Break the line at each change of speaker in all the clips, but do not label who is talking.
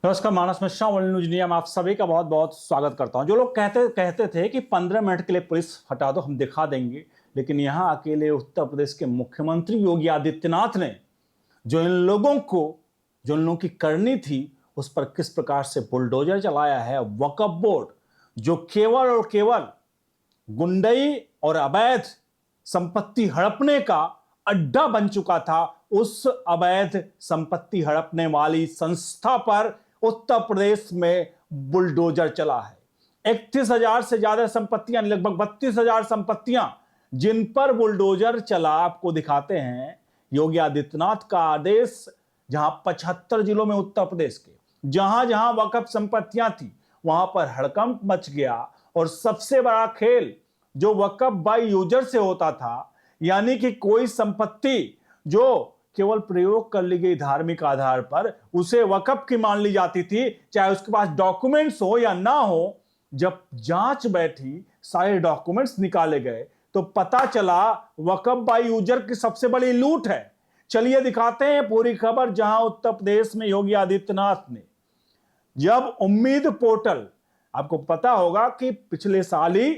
नमस्कार, मानस Mishra world news India में आप सभी का बहुत बहुत स्वागत करता हूं। जो लोग कहते थे कि 15 मिनट के लिए पुलिस हटा दो, हम दिखा देंगे, लेकिन यहां अकेले उत्तर प्रदेश के मुख्यमंत्री योगी आदित्यनाथ ने जो इन लोगों की करनी थी उस पर किस प्रकार से बुलडोजर चलाया है। वक्फ बोर्ड जो केवल और केवल गुंडई और अवैध संपत्ति हड़पने का अड्डा बन चुका था, उस अवैध संपत्ति हड़पने वाली संस्था पर उत्तर प्रदेश में बुलडोजर चला है। 31,000 से ज्यादा संपत्तियां, लगभग 32,000 संपत्तियां जिन पर बुलडोजर चला, आपको दिखाते हैं। योगी आदित्यनाथ का आदेश, जहां 75 जिलों में उत्तर प्रदेश के जहां जहां वक्फ संपत्तियां थी वहां पर हड़कंप मच गया। और सबसे बड़ा खेल जो वक्फ बाय यूजर से होता था, यानी कि कोई संपत्ति जो केवल प्रयोग कर ली गई धार्मिक आधार पर, उसे वक्फ की मान ली जाती थी, चाहे उसके पास डॉक्यूमेंट्स हो या ना हो। जब जांच बैठी, सारे डॉक्यूमेंट्स निकाले गए तो पता चला वक्फ बाय यूजर की सबसे बड़ी लूट है। चलिए दिखाते हैं पूरी खबर। जहां उत्तर प्रदेश में योगी आदित्यनाथ ने जब उम्मीद पोर्टल, आपको पता होगा कि पिछले साल ही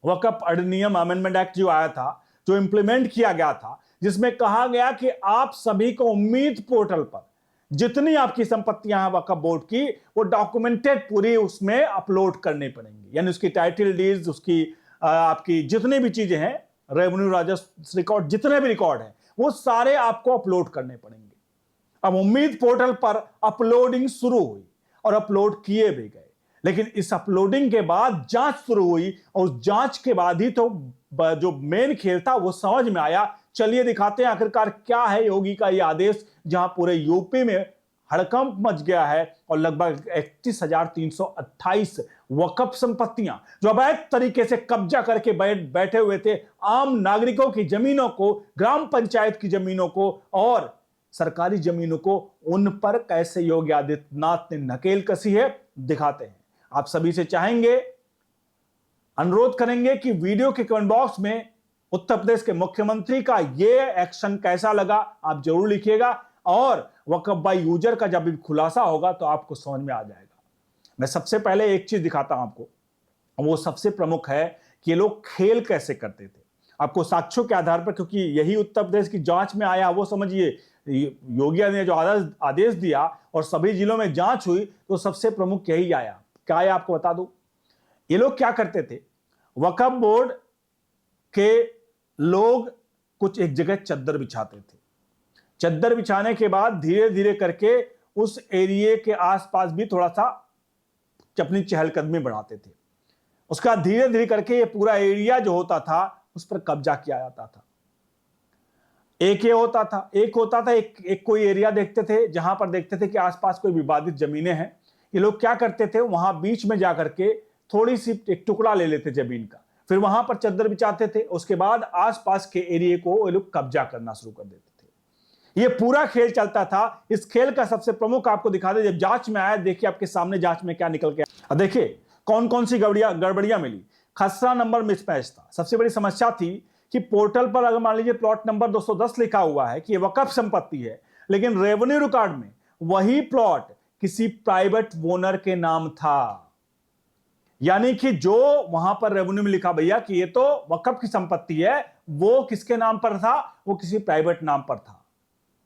वक्फ अधिनियम अमेंडमेंट एक्ट जो आया था, जो इंप्लीमेंट किया गया था, जिसमें कहा गया कि आप सभी को उम्मीद पोर्टल पर जितनी आपकी संपत्तियां हैं वक्फ बोर्ड की, वो डॉक्यूमेंटेड पूरी उसमें अपलोड करनी पड़ेंगी। यानी उसकी टाइटल डीड्स, उसकी आपकी जितनी भी चीजें हैं, रेवेन्यू राजस्व रिकॉर्ड, जितने भी रिकॉर्ड हैं, वो सारे आपको अपलोड करने पड़ेंगे। अब उम्मीद पोर्टल पर अपलोडिंग शुरू हुई और अपलोड किए भी गए, लेकिन इस अपलोडिंग के बाद जांच शुरू हुई और उस जांच के बाद ही तो जो मेन खेल था वो समझ में आया। चलिए दिखाते हैं आखिरकार क्या है योगी का ये आदेश, जहां पूरे यूपी में हड़कंप मच गया है और लगभग 31,328 वक्फ संपत्तियां जो अवैध तरीके से कब्जा करके बैठे हुए थे, आम नागरिकों की जमीनों को, ग्राम पंचायत की जमीनों को और सरकारी जमीनों को, उन पर कैसे योगी आदित्यनाथ ने नकेल कसी है, दिखाते हैं। आप सभी से चाहेंगे, अनुरोध करेंगे कि वीडियो के कमेंट बॉक्स में उत्तर प्रदेश के मुख्यमंत्री का यह एक्शन कैसा लगा आप जरूर लिखिएगा, और वक्फ बाय यूजर का जब भी खुलासा होगा तो आपको समझ में आ जाएगा। मैं सबसे पहले एक चीज दिखाता हूं आपको, वो सबसे प्रमुख है कि ये लोग खेल कैसे करते थे। आपको साक्ष्यों के आधार पर, क्योंकि यही उत्तर प्रदेश की जांच में आया, वो समझिए योगी ने जो आदेश दिया और सभी जिलों में जांच हुई, तो सबसे प्रमुख यही आया। क्या आया आपको बता दूं। ये लोग क्या करते थे, वक्फ बोर्ड के लोग कुछ एक जगह चद्दर बिछाते थे। चद्दर बिछाने के बाद धीरे धीरे करके उस एरिया के आसपास भी थोड़ा सा अपनी चहलकदमी बढ़ाते थे। उसका धीरे धीरे करके ये पूरा एरिया जो होता था उस पर कब्जा किया जाता था। एक होता था एक कोई एरिया देखते थे जहां पर देखते थे कि आसपास कोई विवादित जमीनें हैं। ये लोग क्या करते थे, वहां बीच में जाकर के थोड़ी सी एक टुकड़ा ले लेते जमीन का, फिर वहां पर चद्दर बिछाते थे। उसके बाद आसपास के एरिया को वो लोग कब्जा करना शुरू कर देते थे। ये पूरा खेल चलता था। इस खेल का सबसे प्रमुख आपको दिखा दे, जब जांच में आया, देखिए आपके सामने जांच में क्या निकल के आया। देखिए कौन कौन सी गड़बड़ियां मिली। खसरा नंबर मिसमैच था। सबसे बड़ी समस्या थी कि पोर्टल पर अगर मान लीजिए प्लॉट नंबर 210 लिखा हुआ है कि ये वक्फ संपत्ति है, लेकिन रेवेन्यू रिकॉर्ड में वही प्लॉट किसी प्राइवेट ओनर के नाम था। यानी कि जो वहां पर रेवेन्यू में लिखा भैया कि ये तो वक्फ की संपत्ति है, वो किसके नाम पर था, वो किसी प्राइवेट नाम पर था।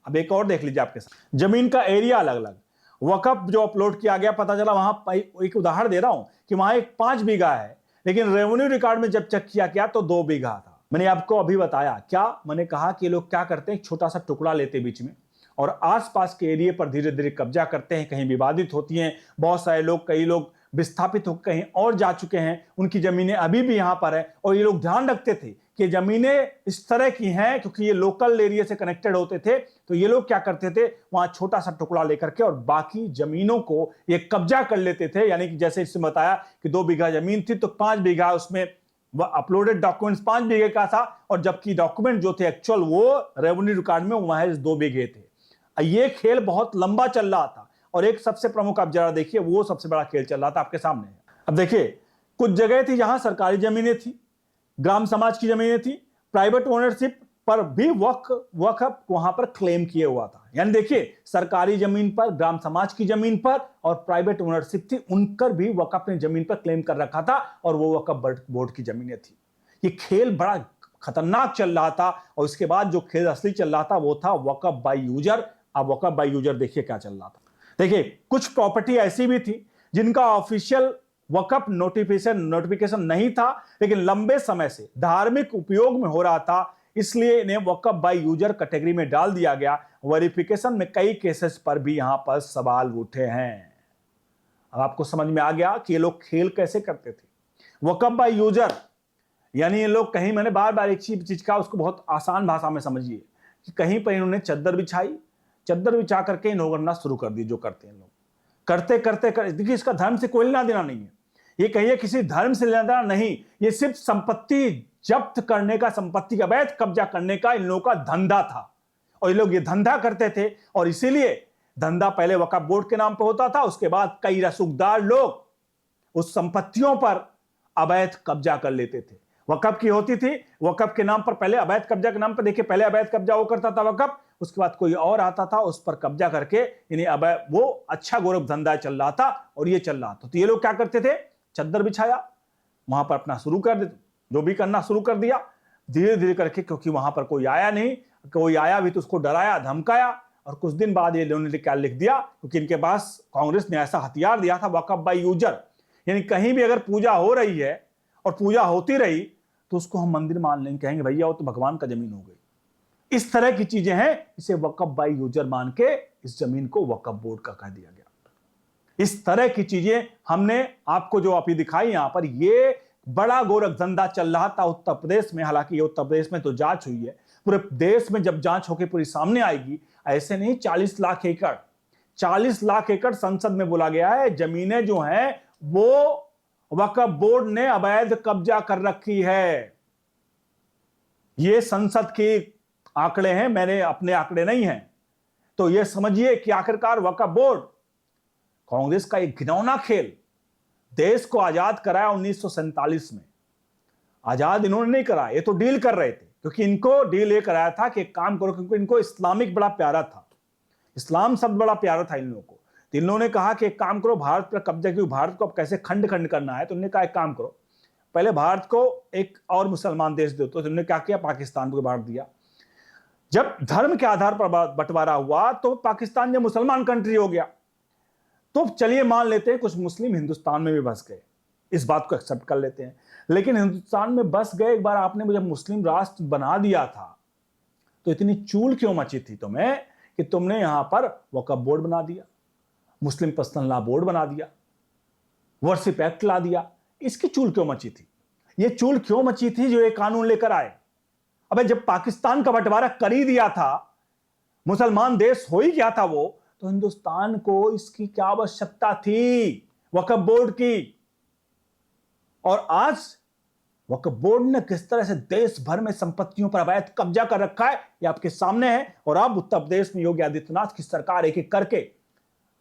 अब एक और देख लीजिए आपके साथ, जमीन का एरिया अलग अलग, वक्फ जो अपलोड किया गया, पता चला वहां, एक उदाहरण दे रहा हूं कि वहां एक 5 बीघा है, लेकिन रेवेन्यू रिकॉर्ड में जब चेक किया गया तो 2 बीघा था। मैंने आपको अभी बताया क्या, मैंने कहा कि लोग क्या करते हैं, छोटा सा टुकड़ा लेते बीच में और आसपास के एरिया पर धीरे धीरे कब्जा करते हैं। कहीं विवादित होती हैं, बहुत सारे लोग, कई लोग विस्थापित होकर कहीं और जा चुके हैं, उनकी जमीनें अभी भी यहां पर है। और ये लोग ध्यान रखते थे कि जमीनें इस तरह की हैं, क्योंकि ये लोकल एरिया से कनेक्टेड होते थे, तो ये लोग क्या करते थे, वहां छोटा सा टुकड़ा लेकर के और बाकी जमीनों को ये कब्जा कर लेते थे। यानी कि जैसे इसमें बताया कि 2 बीघा जमीन थी तो 5 बीघा उसमें अपलोडेड डॉक्यूमेंट्स 5 बीघे का था, और जबकि डॉक्यूमेंट जो थे एक्चुअल वो रेवेन्यू रिकॉर्ड में महज 2 बीघे थे। ये खेल बहुत लंबा चल रहा था और एक सबसे प्रमुख, आप जरा देखिए, वो सबसे बड़ा खेल चल रहा था आपके सामने। अब देखिए कुछ जगह थी जहां सरकारी जमीनें थी, ग्राम समाज की जमीनें थी, प्राइवेट ओनरशिप पर भी वक्फ वहां पर क्लेम किए हुआ था। यानी देखिए, सरकारी जमीन पर, ग्राम समाज की जमीन पर और प्राइवेट ओनरशिप थी, उनकर भी वक्फ अपनी जमीन पर क्लेम कर रखा था और वो वक्फ बोर्ड की जमीनें थी। ये खेल बड़ा खतरनाक चल रहा था और उसके बाद जो खेल असली चल रहा था वो था वक्फ बाय यूजर। अब वक्फ बाय यूजर देखिए क्या चल रहा था। देखिए, कुछ प्रॉपर्टी ऐसी भी थी जिनका ऑफिशियल वक्फ नोटिफिकेशन नहीं था, लेकिन लंबे समय से धार्मिक उपयोग में हो रहा था, इसलिए इन्हें वक्फ बाय यूजर कैटेगरी में डाल दिया गया। वेरिफिकेशन में कई केसेस पर भी यहां पर सवाल उठे हैं। अब आपको समझ में आ गया कि ये लोग खेल कैसे करते थे। वक्फ बाय यूजर यानी ये लोग कहीं, मैंने बार बार एक चीज का उसको बहुत आसान भाषा में समझिए कि कहीं पर इन्होंने चद्दर बिछाई, चद्दर बिछा करके इन्होंने करना शुरू कर दी जो करते हैं लोग। करते करते देखिए, इसका धर्म से कोई लेना देना नहीं है, ये कहिए किसी धर्म से लेना देना नहीं, ये सिर्फ संपत्ति जब्त करने का, संपत्ति का अवैध कब्जा करने का इन लोगों का धंधा था। और ये लोग ये धंधा करते थे और इसीलिए धंधा पहले वक्फ बोर्ड के नाम पर होता था, उसके बाद कई रसूखदार लोग उस संपत्तियों पर अवैध कब्जा कर लेते थे। वक्फ की होती थी, वक्फ के नाम पर पहले अवैध कब्जा के नाम पर, देखिए पहले अवैध कब्जा वो करता था वक्फ, उसके बाद कोई और आता था उस पर कब्जा करके, यानी अब वो अच्छा गोरख धंधा चल रहा था और ये चल रहा था। तो ये लोग क्या करते थे, चद्दर बिछाया, वहां पर अपना शुरू कर देते, जो भी करना शुरू कर दिया धीरे धीरे करके, क्योंकि वहां पर कोई आया नहीं, कोई आया भी तो उसको डराया धमकाया और कुछ दिन बाद ये लोगों ने क्या लिख दिया, क्योंकि इनके पास कांग्रेस ने ऐसा हथियार दिया था वक्फ बाय यूजर, यानी कहीं भी अगर पूजा हो रही है और पूजा होती रही तो उसको हम मंदिर मान लेंगे, कहेंगे भैया वो तो भगवान का जमीन हो गई। इस तरह की चीजें हैं, इसे वक्फ बाय यूजर मान के इस जमीन को वक्फ बोर्ड का कह दिया गया। इस तरह की चीजें हमने आपको जो अभी दिखाई यहां पर, ये बड़ा गोरख धंधा चल रहा था उत्तर प्रदेश में। हालांकि ये उत्तर प्रदेश में तो जांच हुई है, पूरे देश में जब जांच होकर पूरी सामने आएगी, ऐसे नहीं 40 लाख एकड़, 40 लाख एकड़ संसद में बोला गया है, जमीनें जो हैं वो वक्फ बोर्ड ने अवैध कब्जा कर रखी है। ये संसद के आंकड़े हैं, मैंने अपने आंकड़े नहीं हैं। तो ये समझिए कि आखिरकार वक्फ बोर्ड कांग्रेस का एक घिनौना खेल, देश को आजाद कराया 1947 में। आजाद इन्होंने नहीं कराया, ये तो डील कर रहे थे, क्योंकि इनको डील ये कराया था कि एक काम करो, क्योंकि इनको इस्लामिक बड़ा प्यारा था, इस्लाम शब्द बड़ा प्यारा था इन लोगों को। तो इन लोगों ने कहा कि एक काम करो, भारत पर कब्जा, क्योंकि भारत को अब कैसे खंड खंड करना है, तो उन्होंने कहा एक काम करो, पहले भारत को एक और मुसलमान देश दो। तो उन्होंने क्या किया, पाकिस्तान को बांट दिया। जब धर्म के आधार पर बंटवारा हुआ तो पाकिस्तान जब मुसलमान कंट्री हो गया, तो चलिए मान लेते हैं कुछ मुस्लिम हिंदुस्तान में भी बस गए, इस बात को एक्सेप्ट कर लेते हैं। लेकिन हिंदुस्तान में बस गए, एक बार आपने जब मुस्लिम राष्ट्र बना दिया था तो इतनी चूल क्यों मची थी तुम्हें कि तुमने यहां पर वक्फ बोर्ड बना दिया, मुस्लिम पर्सनल लॉ बोर्ड बना दिया, वर्शिप एक्ट ला दिया। इसकी चूल क्यों मची थी? ये चूल क्यों मची थी जो ये कानून लेकर आए? अबे जब पाकिस्तान का बंटवारा कर ही दिया था, मुसलमान देश हो ही गया था वो, तो हिंदुस्तान को इसकी क्या आवश्यकता थी वक्फ बोर्ड की? और आज वक्फ बोर्ड ने किस तरह से देश भर में संपत्तियों पर अवैध कब्जा कर रखा है, ये आपके सामने है। और अब उत्तर प्रदेश में योगी आदित्यनाथ की सरकार एक एक करके,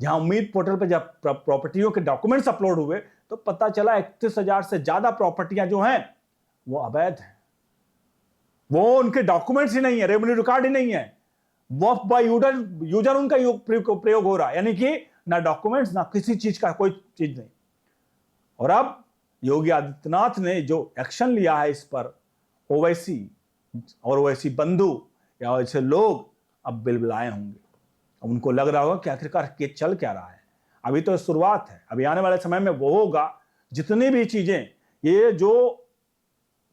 जहां उम्मीद पोर्टल पर जब प्रॉपर्टियों के डॉक्यूमेंट्स अपलोड हुए तो पता चला 31,000 से ज्यादा प्रॉपर्टियां जो हैं वो अवैध हैं, वो उनके डॉक्यूमेंट्स ही नहीं है, रेवेन्यू रिकॉर्ड ही नहीं है, वक्फ बाय यूजर उनका प्रयोग हो रहा है, यानी कि ना डॉक्यूमेंट्स ना किसी चीज का कोई चीज नहीं। और अब योगी आदित्यनाथ ने जो एक्शन लिया है इस पर, ओवैसी और ओवैसी बंधु या वैसे लोग अब बिलबिलाए होंगे। अब उनको लग रहा होगा कि आखिरकार ये चल क्या रहा है। अभी तो शुरुआत है, अभी आने वाले समय में वो होगा, जितनी भी चीजें, ये जो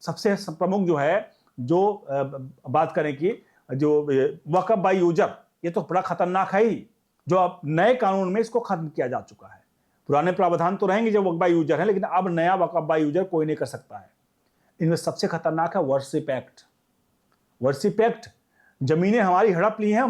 सबसे प्रमुख जो है, जो बात करें कि जो वक्फ बाय यूजर, ये तो बड़ा खतरनाक है ही, जो अब नए कानून में इसको खत्म किया जा चुका है। पुराने प्रावधान तो रहेंगे जो वक्फ बाय यूजर है, लेकिन अब नया वक्फ बाय यूजर कोई नहीं कर सकता है। इनमें सबसे खतरनाक है वर्शिप एक्ट। वर्शिप एक्ट, जमीनें हमारी हड़प ली हैं,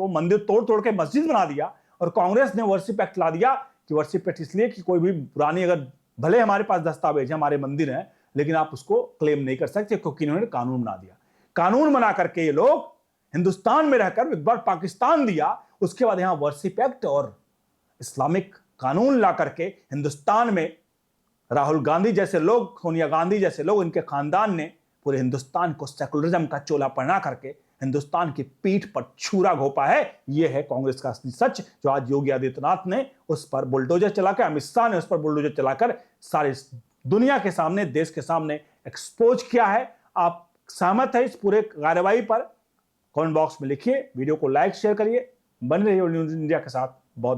मंदिर तोड़ तोड़ के मस्जिद बना दिया, और कांग्रेस ने वर्शिप एक्ट ला दिया कि वर्शिप एक्ट इसलिए कि कोई भी पुरानी, अगर भले हमारे पास दस्तावेज है, हमारे मंदिर हैं, लेकिन आप उसको क्लेम नहीं कर सकते, क्योंकि इन्होंने कानून बना दिया। कानून बना करके ये लोग हिंदुस्तान में रहकर एक बार पाकिस्तान दिया, उसके बाद यहां वर्शिप एक्ट और इस्लामिक कानून ला करके हिंदुस्तान में राहुल गांधी जैसे लोग, सोनिया गांधी जैसे लोग, इनके खानदान ने पूरे हिंदुस्तान को सेकुलरिज्म का चोला पहना करके हिंदुस्तान की पीठ पर छुरा घोंपा है। यह है कांग्रेस का असली सच, जो आज योगी आदित्यनाथ ने उस पर बुलडोजर चलाकर, अमित शाह ने उस पर बुलडोजर चलाकर सारी दुनिया के सामने, देश के सामने एक्सपोज किया है। आप सहमत है इस पूरे कार्रवाई पर? कमेंट बॉक्स में लिखिए, वीडियो को लाइक शेयर करिए, बने रहिए न्यूज़ इंडिया के साथ। बहुत बहुत